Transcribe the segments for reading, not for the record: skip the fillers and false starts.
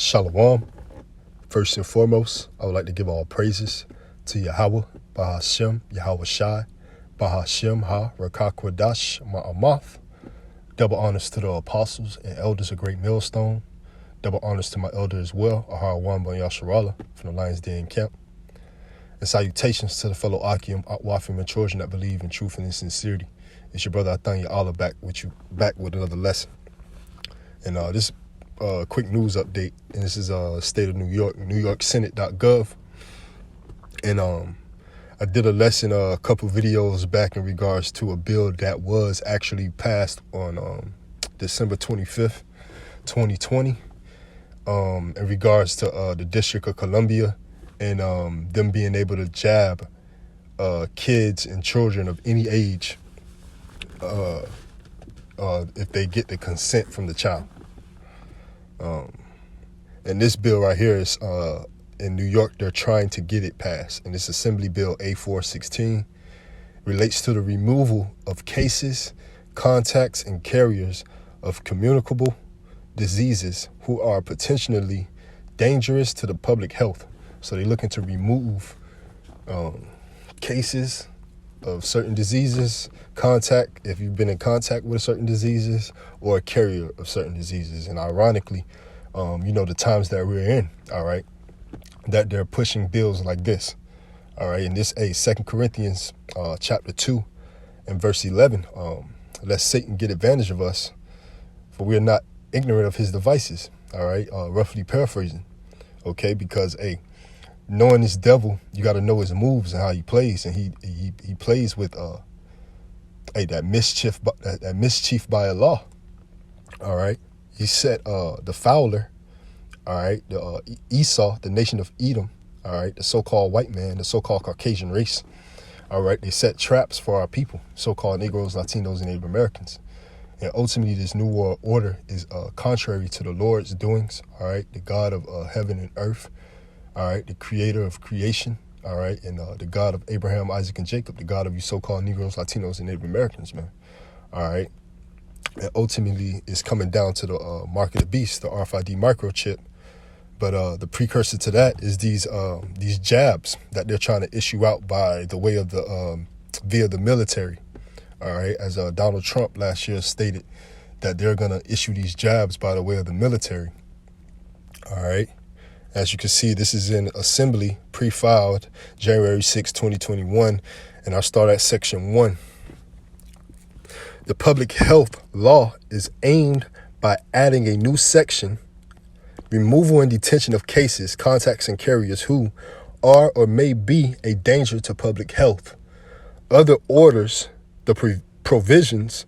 Shalom. First and foremost, I would like to give all praises to Yahweh, Bahashem, Yahweh Shai, Bahashem Ha, Rakakwadash, Ma'amath. Double honors to the apostles and elders of Great Millstone. Double honors to my elder as well, Ahar Wamba Yasharala from the Lions Den Camp. And salutations to the fellow Akim, Atwafim, and children that believe in truth and in sincerity. It's your brother Athanya Allah back with another lesson. And this quick news update, and this is state of New York, NewYorkSenate.gov. And I did a lesson a couple videos back in regards to a bill that was actually passed on December 25th, 2020, in regards to the District of Columbia and them being able to jab kids and children of any age if they get the consent from the child. And this bill right here is in New York, they're trying to get it passed. And this Assembly Bill A416 relates to the removal of cases, contacts, and carriers of communicable diseases who are potentially dangerous to the public health. So they're looking to remove cases of certain diseases, contact, if you've been in contact with certain diseases, or a carrier of certain diseases. And ironically, the times that we're in, all right, that they're pushing bills like this, all right. And this, 2 Corinthians chapter 2 and verse 11, lest Satan get advantage of us, for we are not ignorant of his devices, all right, roughly paraphrasing, okay, because, knowing this devil, you got to know his moves and how he plays, and he plays with that mischief by Allah. All right, he set the fowler, all right, the Esau, the nation of Edom, all right, the so-called white man, the so-called Caucasian race, all right, they set traps for our people, so-called Negroes, Latinos, and Native Americans. And ultimately, this new world order is contrary to the Lord's doings, all right, the God of heaven and earth, all right, the creator of creation, all right, and the God of Abraham, Isaac, and Jacob, the God of you so-called Negroes, Latinos, and Native Americans, man, all right. And ultimately, it's coming down to the mark of the beast, the RFID microchip. But the precursor to that is these jabs that they're trying to issue out by the way of the via the military, all right, as Donald Trump last year stated that they're going to issue these jabs by the way of the military, all right. As you can see, this is in Assembly, pre-filed January 6, 2021, and I'll start at Section 1. The public health law is aimed by adding a new section, removal and detention of cases, contacts, and carriers who are or may be a danger to public health. Other orders, the provisions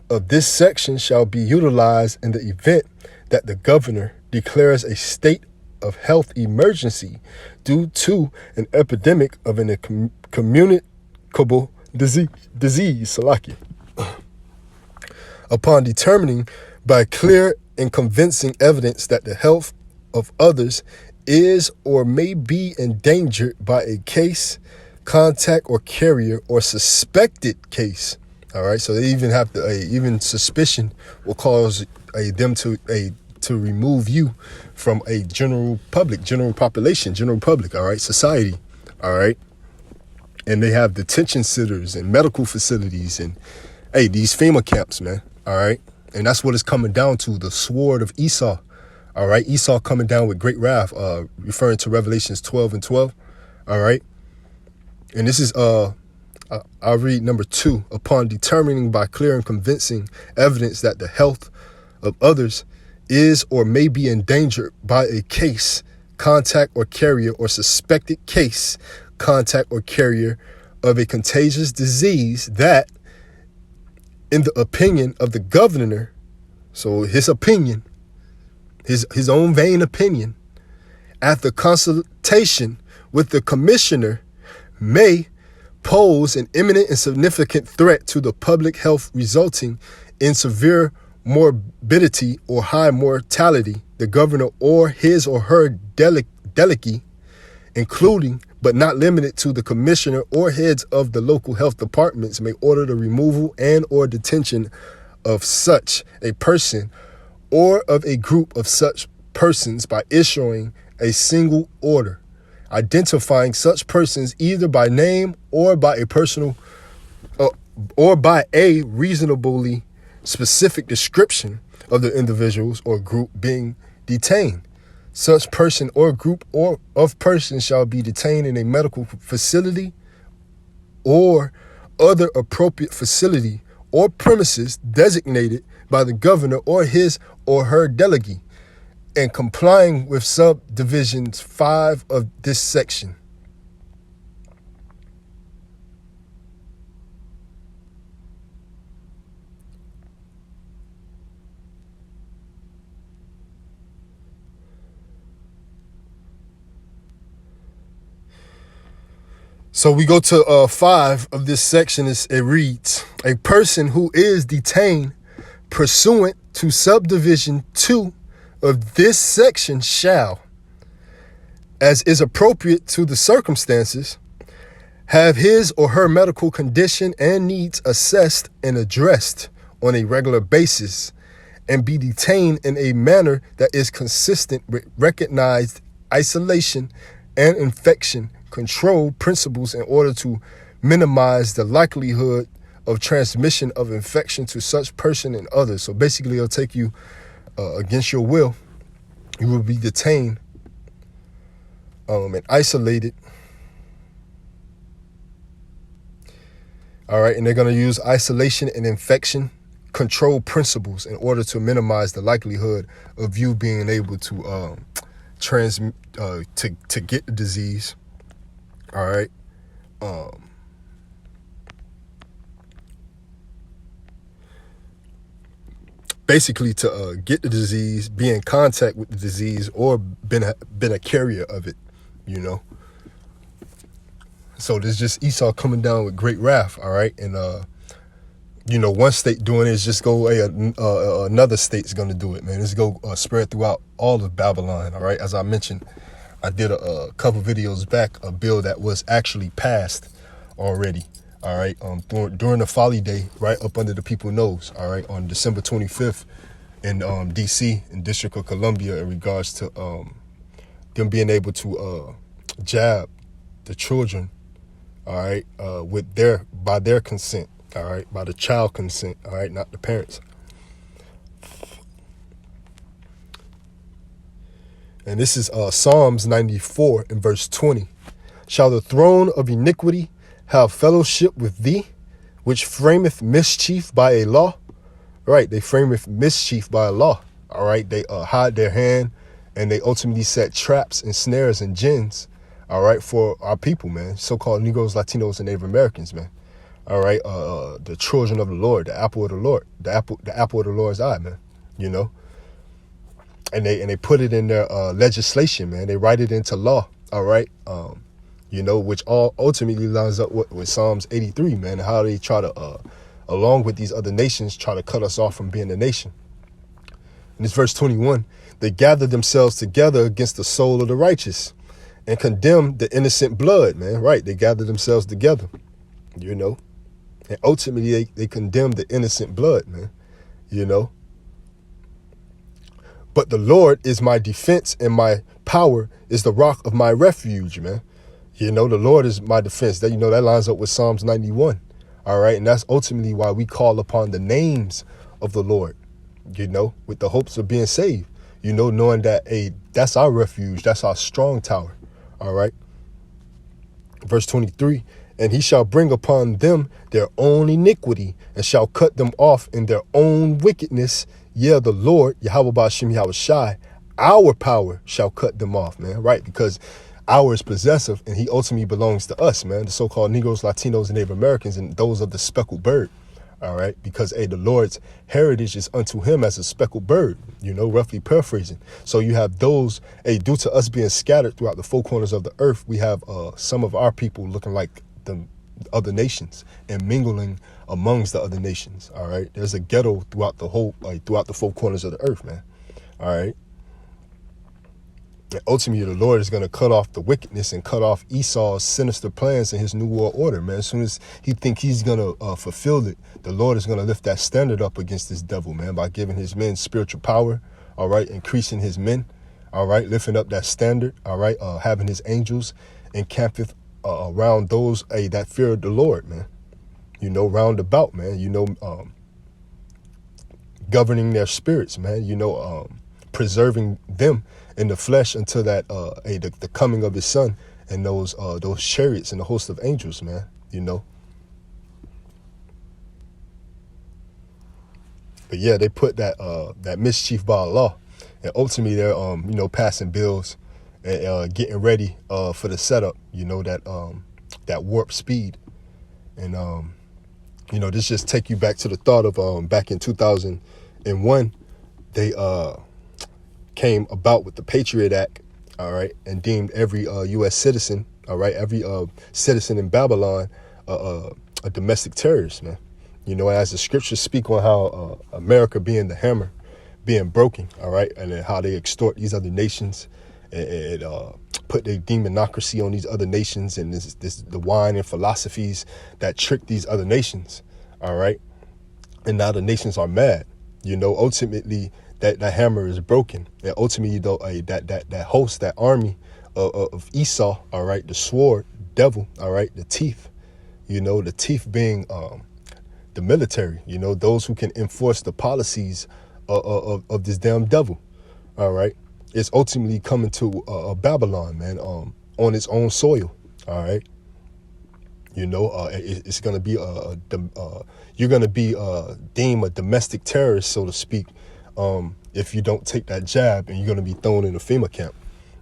of this section shall be utilized in the event that the governor declares a state of health emergency due to an epidemic of an communicable disease, Salakia. Upon determining by clear and convincing evidence that the health of others is or may be endangered by a case, contact, or carrier, or suspected case. All right, so they even have to, even suspicion will cause them to remove you from a general population, all right, society, all right. And they have detention centers and medical facilities and, these Fema camps, man, all right. And that's what it's coming down to, the sword of Esau, all right. Esau coming down with great wrath, referring to Revelations 12 and 12, all right. And this is, I'll read number 2. Upon determining by clear and convincing evidence that the health of others is or may be endangered by a case, contact, or carrier, or suspected case, contact, or carrier of a contagious disease that, in the opinion of the governor, so his opinion, his own vain opinion, after consultation with the commissioner, may pose an imminent and significant threat to the public health, resulting in severe morbidity or high mortality, the governor or his or her delegate, including but not limited to the commissioner or heads of the local health departments, may order the removal and or detention of such a person or of a group of such persons by issuing a single order, identifying such persons either by name or by a reasonably specific description of the individuals or group being detained. Such person or group or of persons shall be detained in a medical facility or other appropriate facility or premises designated by the governor or his or her delegate, and complying with subdivisions 5 of this section. So we go to 5 of this section. It reads, a person who is detained pursuant to subdivision 2 of this section shall, as is appropriate to the circumstances, have his or her medical condition and needs assessed and addressed on a regular basis, and be detained in a manner that is consistent with recognized isolation and infection control principles in order to minimize the likelihood of transmission of infection to such person and others. So basically, it'll take you against your will. You will be detained and isolated. All right, and they're going to use isolation and infection control principles in order to minimize the likelihood of you being able to to get the disease. All right. Basically, to get the disease, be in contact with the disease, or been a carrier of it, you know. So there's just Esau coming down with great wrath. All right, and one state doing it is just go. Another state's gonna do it, man. It's go spread throughout all of Babylon. All right, as I mentioned, I did a couple videos back, a bill that was actually passed already. All right, during the Folly Day, right up under the people's nose. All right, on December 25th in D.C. in District of Columbia, in regards to them being able to jab the children. All right, by their consent. All right, by the child consent. All right, not the parents. And this is Psalms 94 in verse 20. Shall the throne of iniquity have fellowship with thee, which frameth mischief by a law? Right, they frameth mischief by a law. All right, they hide their hand, and they ultimately set traps and snares and gins. All right, for our people, man, so-called Negroes, Latinos, and Native Americans, man. All right, the children of the Lord, the apple of the Lord, the apple of the Lord's eye, man. You know. And they put it in their legislation, man. They write it into law, all right? Which all ultimately lines up with Psalms 83, man, how they try to, along with these other nations, try to cut us off from being a nation. In this verse 21, they gather themselves together against the soul of the righteous and condemn the innocent blood, man, right? They gather themselves together, and ultimately they condemn the innocent blood, man, But the Lord is my defense, and my power is the rock of my refuge, man. The Lord is my defense. That lines up with Psalms 91. All right. And that's ultimately why we call upon the names of the Lord, with the hopes of being saved, knowing that, hey, that's our refuge. That's our strong tower. All right. Verse 23, and he shall bring upon them their own iniquity and shall cut them off in their own wickedness. Yeah, the Lord, Yahweh Ba'ashem Yahweh Shai, our power shall cut them off, man, right? Because our is possessive, and he ultimately belongs to us, man, the so-called Negroes, Latinos, and Native Americans, and those of the speckled bird, all right? Because, hey, the Lord's heritage is unto him as a speckled bird, roughly paraphrasing. So you have those, hey, due to us being scattered throughout the four corners of the earth, we have some of our people looking like the other nations and mingling amongst the other nations. All right, there's a ghetto throughout the four corners of the earth, man. All right, and ultimately the Lord is going to cut off the wickedness and cut off Esau's sinister plans and his new world order, man. As soon as he think he's going to fulfill it, the Lord is going to lift that standard up against this devil, man, by giving his men spiritual power. All right, increasing his men, all right, lifting up that standard, all right, having his angels encampeth around those that fear the Lord, man. You know, round about, man. You know, governing their spirits, man. You know, preserving them in the flesh until that the coming of his son and those chariots and the host of angels, man. You know. But yeah, they put that mischief by Allah, and ultimately they're you know, passing bills and getting ready for the setup. You know, that warp speed, and you know, this just take you back to the thought of back in 2001, they came about with the Patriot Act, all right, and deemed every U.S. citizen, all right, every citizen in Babylon a domestic terrorist, man. You know, as the scriptures speak on how America being the hammer, being broken, all right, and then how they extort these other nations and put their demonocracy on these other nations, and this the wine and philosophies that trick these other nations, all right, and now the nations are mad. You know, ultimately that hammer is broken, and ultimately though that host, that army of Esau, all right, the sword, devil, all right, the teeth, you know, the teeth being the military, you know, those who can enforce the policies of this damn devil, all right. It's ultimately coming to Babylon, man, on its own soil, all right. You know, it's going to be you're going to be deemed a domestic terrorist, so to speak, if you don't take that jab, and you're going to be thrown in a FEMA camp.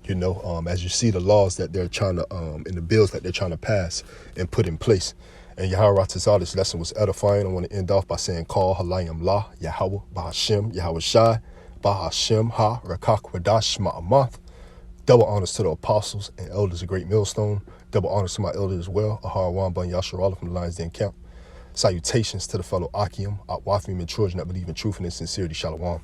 You know, as you see the laws that they're trying to, in the bills that they're trying to pass and put in place. And Yahweh Ratazah, this lesson was edifying. I want to end off by saying, Call Halayim La, Yahweh, Bahashem, Yahweh Shai, Bahashem, Ha, Rakak, Wadash, Ma'amath. Double honors to the apostles and elders of Great Millstone. Double honors to my elders as well, Ahar Wamban Yasharallah from the Lions Den Camp. Salutations to the fellow Akim, Atwafim and Trojan that believe in truth and in sincerity. Shalom.